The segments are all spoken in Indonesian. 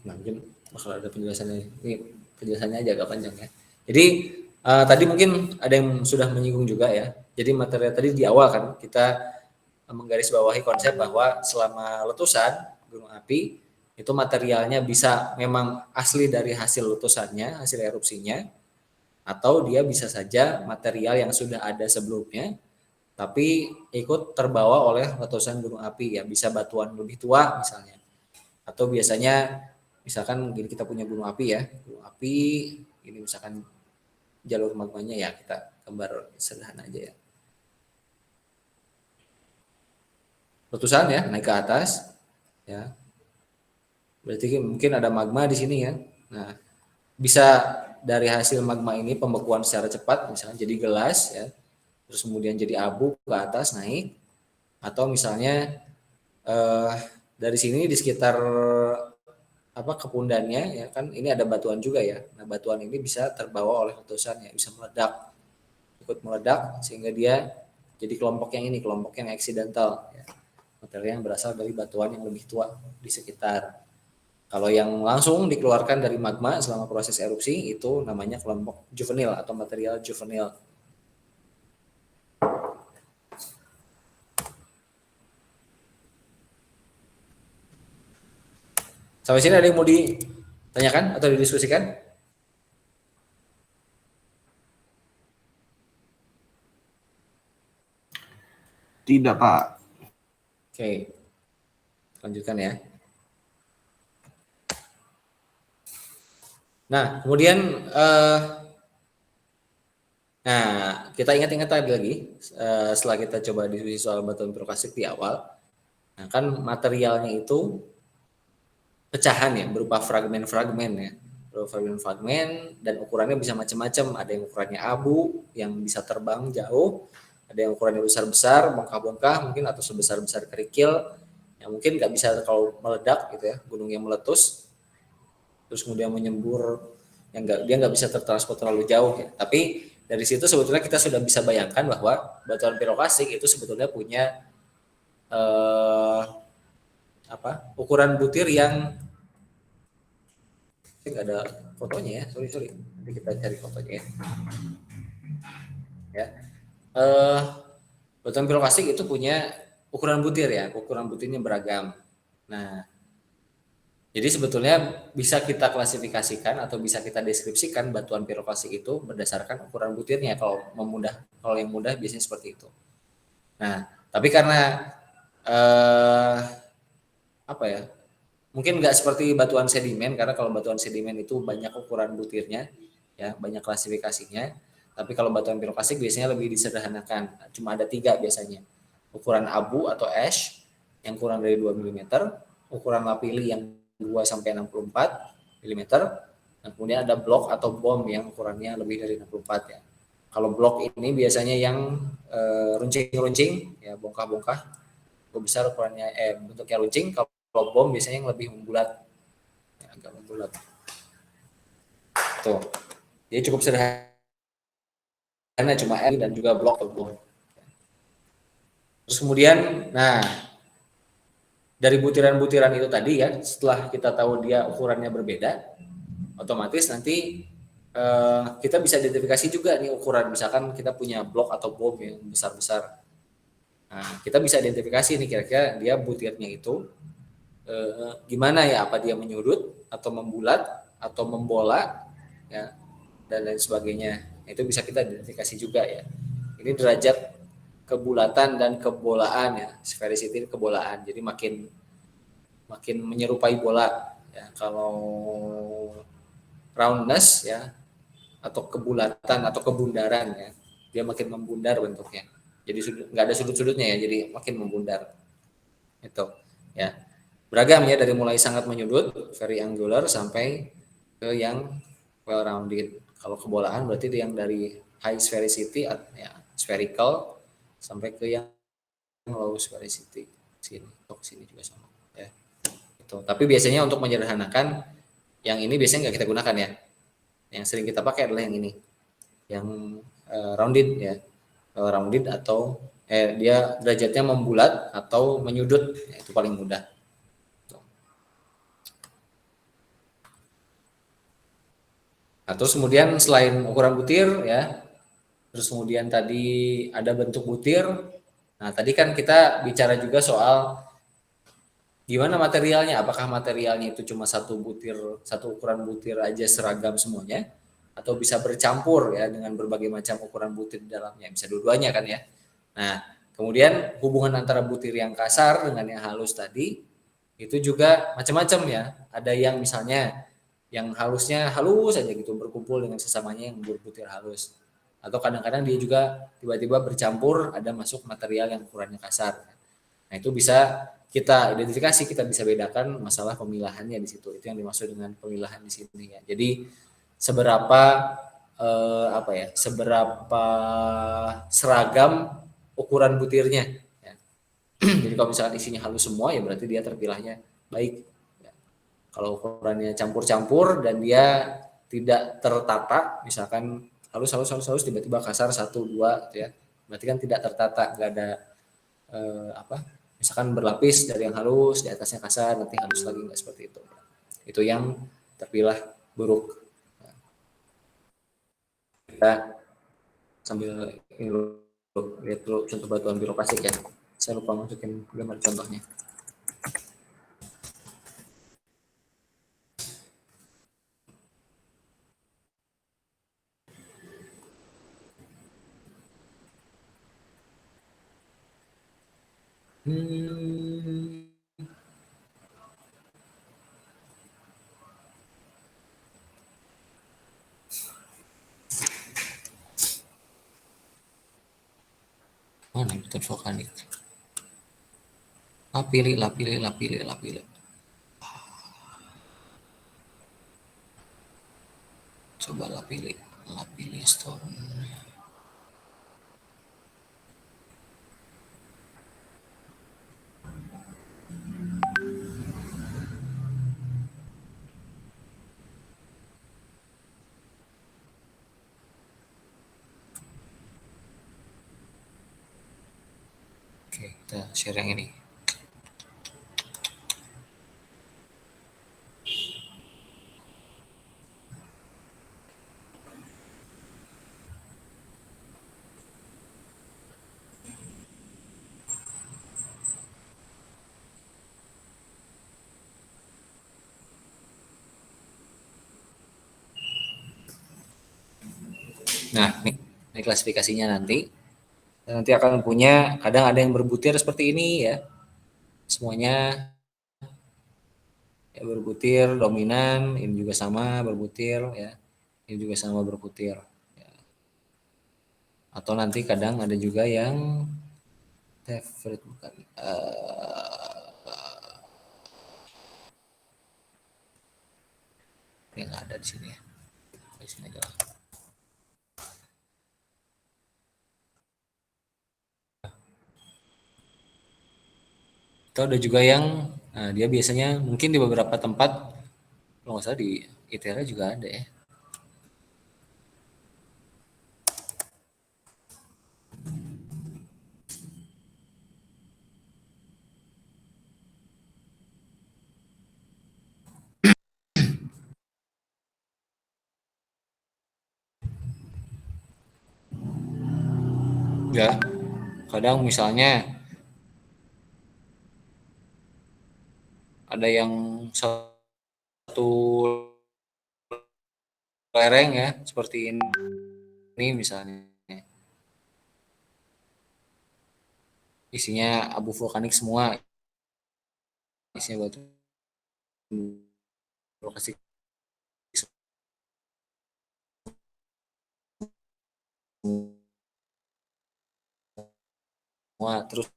Nah, mungkin bakal ada penjelasannya. Ini penjelasannya aja agak panjang ya. Jadi tadi mungkin ada yang sudah menyinggung juga ya. Jadi materi tadi di awal kan kita menggarisbawahi konsep bahwa selama letusan gunung api itu materialnya bisa memang asli dari hasil letusannya, hasil erupsinya, atau dia bisa saja material yang sudah ada sebelumnya tapi ikut terbawa oleh letusan gunung api ya, bisa batuan lebih tua misalnya, atau biasanya misalkan gini, kita punya gunung api ya, gunung api ini misalkan jalur magmanya ya, kita gambar sederhana aja ya, letusan ya naik ke atas ya, berarti mungkin ada magma di sini ya. Nah, bisa dari hasil magma ini pembekuan secara cepat misalnya jadi gelas ya, terus kemudian jadi abu ke atas naik, atau misalnya eh, dari sini di sekitar apa kepundannya ya kan ini ada batuan juga ya. Nah, batuan ini bisa terbawa oleh letusan ya, bisa meledak, ikut meledak sehingga dia jadi kelompok yang ini, kelompok yang aksidental ya. Materi yang berasal dari batuan yang lebih tua di sekitar. Kalau yang langsung dikeluarkan dari magma selama proses erupsi itu namanya kelompok juvenil atau material juvenil. Sampai sini ada yang mau ditanyakan atau didiskusikan? Tidak, Pak. Oke, lanjutkan ya. Nah, kemudian kita ingat-ingat tadi lagi setelah kita coba diskusi soal batuan piroklastik di awal. Nah, kan materialnya itu pecahan ya, berupa fragmen-fragmen ya. Berupa fragmen-fragmen dan ukurannya bisa macam-macam. Ada yang ukurannya abu yang bisa terbang jauh, ada yang ukurannya besar-besar, bongkah-bongkah mungkin, atau sebesar-besar kerikil yang mungkin nggak bisa kalau meledak gitu ya, gunung yang meletus terus kemudian menyembur yang dia nggak bisa tertransport terlalu jauh ya. Tapi dari situ sebetulnya kita sudah bisa bayangkan bahwa batuan piroklastik itu sebetulnya punya ukuran butir yang nggak ada fotonya ya, sorry nanti kita cari fotonya ya. Batuan piroklastik itu punya ukuran butir ya, ukuran butirnya beragam. Nah, jadi sebetulnya bisa kita klasifikasikan atau bisa kita deskripsikan batuan piroklastik itu berdasarkan ukuran butirnya kalau yang mudah biasanya seperti itu. Nah, tapi karena apa ya? Mungkin nggak seperti batuan sedimen, karena kalau batuan sedimen itu banyak ukuran butirnya ya, banyak klasifikasinya. Tapi kalau batuan piroklastik biasanya lebih disederhanakan, cuma ada 3 biasanya. Ukuran abu atau ash yang kurang dari 2 mm, ukuran lapilli yang 2 sampai 64 mm, dan kemudian ada blok atau bom yang ukurannya lebih dari 64 ya. Kalau blok ini biasanya yang runcing-runcing ya, bongkah-bongkah, besar ukurannya bentuknya runcing. Kalau bom biasanya yang lebih membulat ya, agak membulat tuh, jadi cukup sederhana, cuma M dan juga blok atau bom. Terus kemudian dari butiran-butiran itu tadi ya, setelah kita tahu dia ukurannya berbeda, otomatis nanti kita bisa identifikasi juga nih ukuran, misalkan kita punya blok atau bom yang besar-besar. Nah, kita bisa identifikasi nih kira-kira dia butirnya itu gimana ya, apa dia menyudut atau membulat atau membola ya, dan lain sebagainya. Itu bisa kita identifikasi juga ya. Ini derajat kebulatan dan kebolaan ya, sphericity kebolaan. Jadi makin menyerupai bola ya. Kalau roundness ya atau kebulatan atau kebundaran ya, dia makin membundar bentuknya. Jadi nggak ada sudut-sudutnya ya, jadi makin membundar. Itu ya. Beragam ya, dari mulai sangat menyudut, very angular, sampai ke yang well rounded. Kalau kebolaan berarti itu yang dari high sphericity ya, spherical, sampai ke yang low sphericity. Sini juga sama ya. Itu. Tapi biasanya untuk menyederhanakan yang ini biasanya nggak kita gunakan ya. Yang sering kita pakai adalah yang ini, yang rounded ya, rounded atau dia derajatnya membulat atau menyudut ya, itu paling mudah. Nah, terus kemudian selain ukuran butir ya, terus kemudian tadi ada bentuk butir. Nah, tadi kan kita bicara juga soal gimana materialnya, apakah materialnya itu cuma satu butir, satu ukuran butir aja seragam semuanya, atau bisa bercampur ya dengan berbagai macam ukuran butir di dalamnya, bisa dua-duanya kan ya. Nah, kemudian hubungan antara butir yang kasar dengan yang halus tadi, itu juga macam-macam ya. Ada yang misalnya yang halusnya halus aja gitu, berkumpul dengan sesamanya yang berbutir halus. Atau kadang-kadang dia juga tiba-tiba bercampur, ada masuk material yang ukurannya kasar. Nah, itu bisa kita identifikasi, kita bisa bedakan masalah pemilahannya di situ. Itu yang dimaksud dengan pemilahan di sini ya. Jadi seberapa apa ya? Seberapa seragam ukuran butirnya ya. Jadi kalau misalkan isinya halus semua ya berarti dia terpilahnya baik. Ya. Kalau ukurannya campur-campur dan dia tidak tertata, misalkan halus halus halus halus tiba-tiba kasar satu dua gitu ya. Berarti kan tidak tertata, nggak ada apa misalkan berlapis dari yang halus di atasnya kasar nanti halus lagi nggak seperti itu yang terpilah buruk. Kita sambil ini lihat dulu contoh batuan biroplastik ya, saya lupa masukin gambar contohnya. hmm, Mana batuan vulkanik, pilih lah pilih lah pilih lah pilih, coba lah pilih stone. Oke, kita share yang ini. Nah, ini klasifikasinya nanti. Nanti akan punya, kadang ada yang berbutir seperti ini ya. Semuanya ya berbutir dominan, ini juga sama berbutir ya. Ini juga sama berbutir. Ya. Atau nanti kadang ada juga yang favorite bukan. Yang ada di sini ya. Di sini aja lah. Atau ada juga yang dia biasanya mungkin di beberapa tempat, kalau nggak salah di ITERA juga ada ya. Ya, kadang misalnya ada yang satu lereng ya seperti ini misalnya, isinya abu vulkanik semua, isinya batu lokasi semua, terus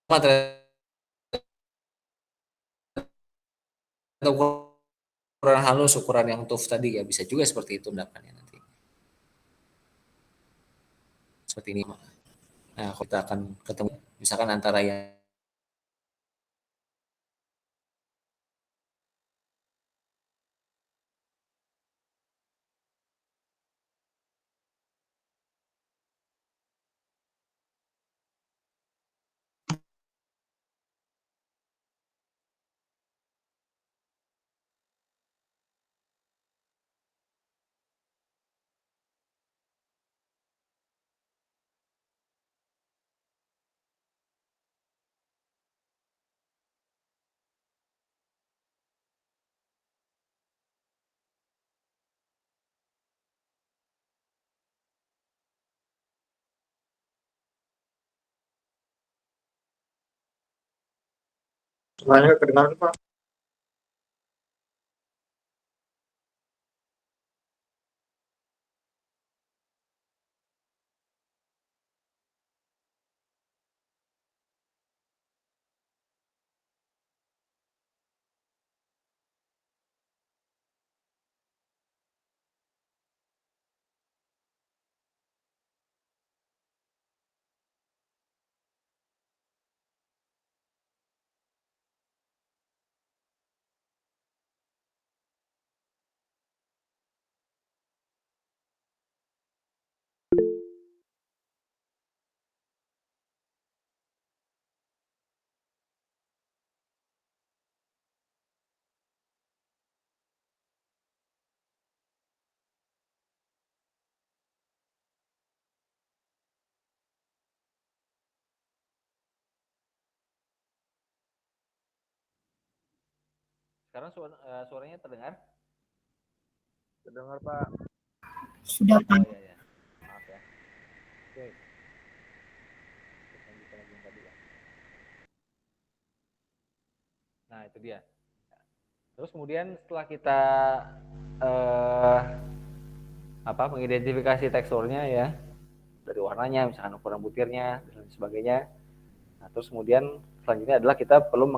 ternyata ukuran halus, ukuran yang TUF tadi ya bisa juga seperti itu endapannya nanti. Seperti ini. Nah, kita akan ketemu misalkan antara yang Suaranya kedengaran Pak. Sekarang suaranya terdengar? Terdengar Pak. Sudah Pak. Oh iya ya. Maaf ya. Oke. Kita lanjutkan lagi yang tadi ya. Nah, itu dia. Terus kemudian setelah kita mengidentifikasi teksturnya ya, dari warnanya, misalkan ukuran butirnya dan sebagainya. Nah, terus kemudian selanjutnya adalah kita perlu